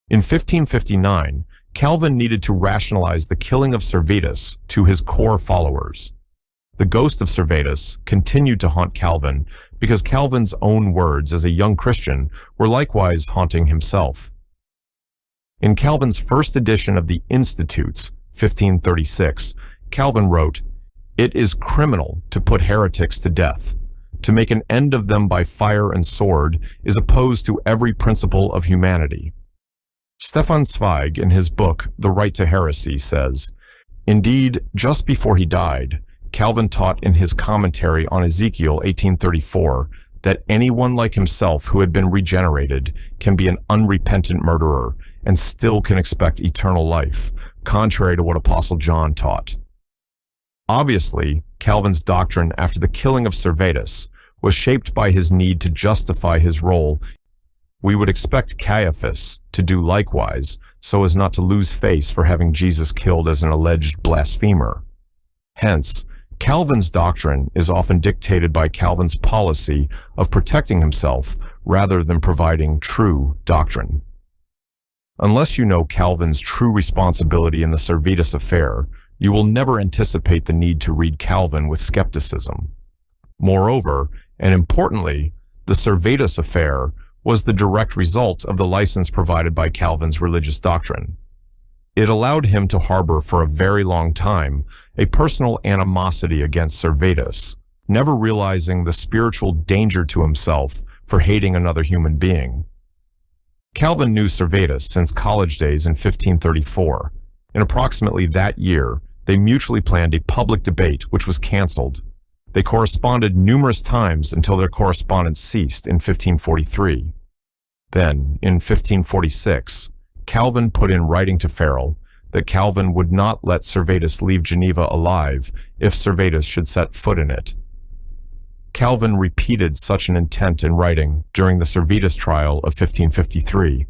In 1559, Calvin needed to rationalize the killing of Servetus to his core followers. The ghost of Servetus continued to haunt Calvin because Calvin's own words as a young Christian were likewise haunting himself. In Calvin's first edition of the Institutes, 1536, Calvin wrote, "It is criminal to put heretics to death. To make an end of them by fire and sword is opposed to every principle of humanity." Stefan Zweig, in his book The Right to Heresy, says, "Indeed, just before he died, Calvin taught in his commentary on Ezekiel 18:34 that anyone like himself who had been regenerated can be an unrepentant murderer and still can expect eternal life, contrary to what Apostle John taught." Obviously, Calvin's doctrine after the killing of Servetus was shaped by his need to justify his role. We would expect Caiaphas to do likewise so as not to lose face for having Jesus killed as an alleged blasphemer. Hence, Calvin's doctrine is often dictated by Calvin's policy of protecting himself rather than providing true doctrine. Unless you know Calvin's true responsibility in the Servetus affair, you will never anticipate the need to read Calvin with skepticism. Moreover, and importantly, the Servetus affair was the direct result of the license provided by Calvin's religious doctrine. It allowed him to harbor for a very long time a personal animosity against Servetus, never realizing the spiritual danger to himself for hating another human being. Calvin knew Servetus since college days in 1534. In approximately that year, they mutually planned a public debate which was canceled. They corresponded numerous times until their correspondence ceased in 1543. Then, in 1546, Calvin put in writing to Farel that Calvin would not let Servetus leave Geneva alive if Servetus should set foot in it. Calvin repeated such an intent in writing during the Servetus trial of 1553.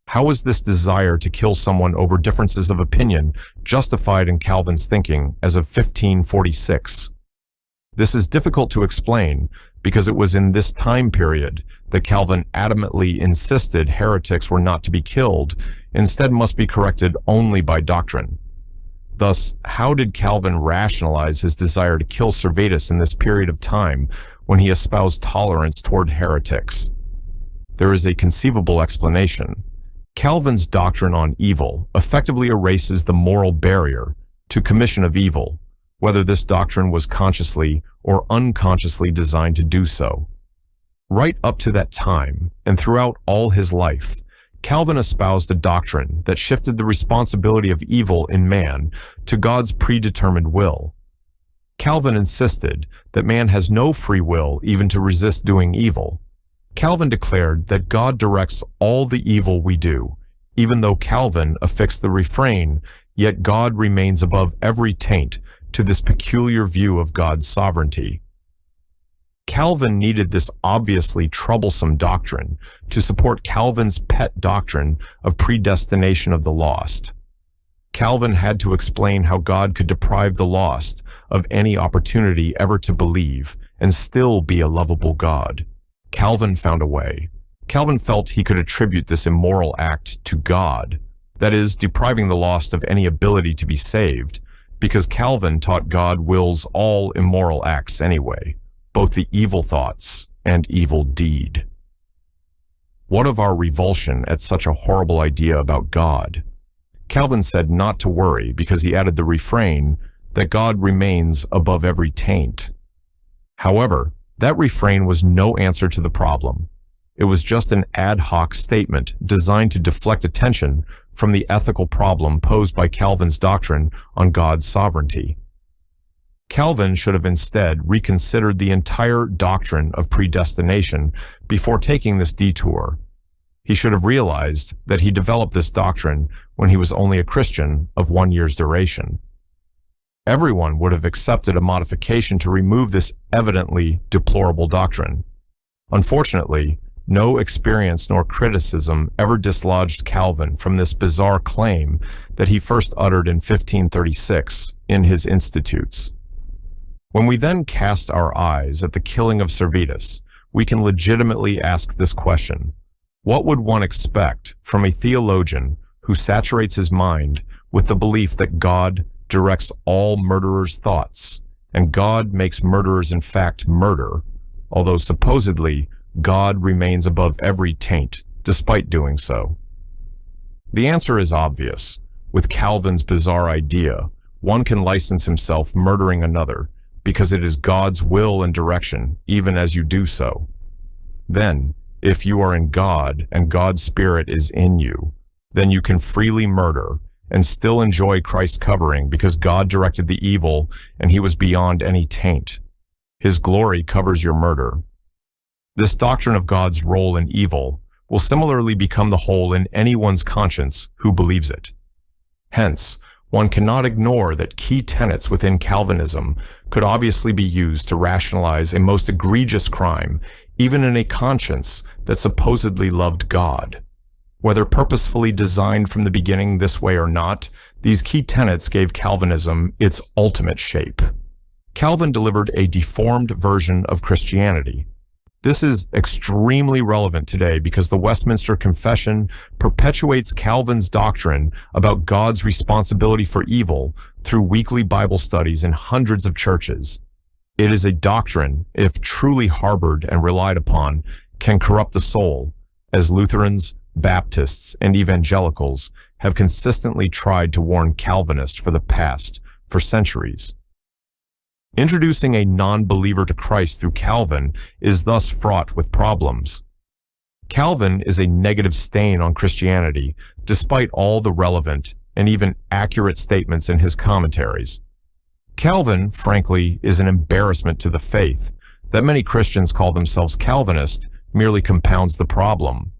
How was this desire to kill someone over differences of opinion justified in Calvin's thinking as of 1546? This is difficult to explain because it was in this time period that Calvin adamantly insisted heretics were not to be killed, instead must be corrected only by doctrine. Thus, how did Calvin rationalize his desire to kill Servetus in this period of time when he espoused tolerance toward heretics? There is a conceivable explanation. Calvin's doctrine on evil effectively erases the moral barrier to commission of evil, whether this doctrine was consciously or unconsciously designed to do so. Right up to that time, and throughout all his life, Calvin espoused a doctrine that shifted the responsibility of evil in man to God's predetermined will. Calvin insisted that man has no free will even to resist doing evil. Calvin declared that God directs all the evil we do, even though Calvin affixed the refrain, "Yet God remains above every taint," to this peculiar view of God's sovereignty. Calvin needed this obviously troublesome doctrine to support Calvin's pet doctrine of predestination of the lost. Calvin had to explain how God could deprive the lost of any opportunity ever to believe and still be a lovable God. Calvin found a way. Calvin felt he could attribute this immoral act to God, that is, depriving the lost of any ability to be saved, because Calvin taught God wills all immoral acts anyway, both the evil thoughts and evil deed. What of our revulsion at such a horrible idea about God? Calvin said not to worry because he added the refrain that God remains above every taint. However, that refrain was no answer to the problem. It was just an ad hoc statement designed to deflect attention from the ethical problem posed by Calvin's doctrine on God's sovereignty. Calvin should have instead reconsidered the entire doctrine of predestination before taking this detour. He should have realized that he developed this doctrine when he was only a Christian of 1 year's duration. Everyone would have accepted a modification to remove this evidently deplorable doctrine. Unfortunately, no experience nor criticism ever dislodged Calvin from this bizarre claim that he first uttered in 1536 in his Institutes. When we then cast our eyes at the killing of Servetus, we can legitimately ask this question: What would one expect from a theologian who saturates his mind with the belief that God directs all murderers' thoughts, and God makes murderers in fact murder, although supposedly God remains above every taint despite doing so? The answer is obvious. With Calvin's bizarre idea, one can license himself murdering another because it is God's will and direction, even as you do so. Then, if you are in God and God's Spirit is in you, then you can freely murder and still enjoy Christ's covering because God directed the evil and he was beyond any taint. His glory covers your murder. This doctrine of God's role in evil will similarly become the hole in anyone's conscience who believes it. Hence, one cannot ignore that key tenets within Calvinism could obviously be used to rationalize a most egregious crime, even in a conscience that supposedly loved God. Whether purposefully designed from the beginning this way or not, these key tenets gave Calvinism its ultimate shape. Calvin delivered a deformed version of Christianity. This is extremely relevant today because the Westminster Confession perpetuates Calvin's doctrine about God's responsibility for evil through weekly Bible studies in hundreds of churches. It is a doctrine, if truly harbored and relied upon, can corrupt the soul, as Lutherans, Baptists, and evangelicals have consistently tried to warn Calvinists for centuries. Introducing a non-believer to Christ through Calvin is thus fraught with problems. Calvin is a negative stain on Christianity, despite all the relevant and even accurate statements in his commentaries. Calvin, frankly, is an embarrassment to the faith. That many Christians call themselves Calvinist merely compounds the problem.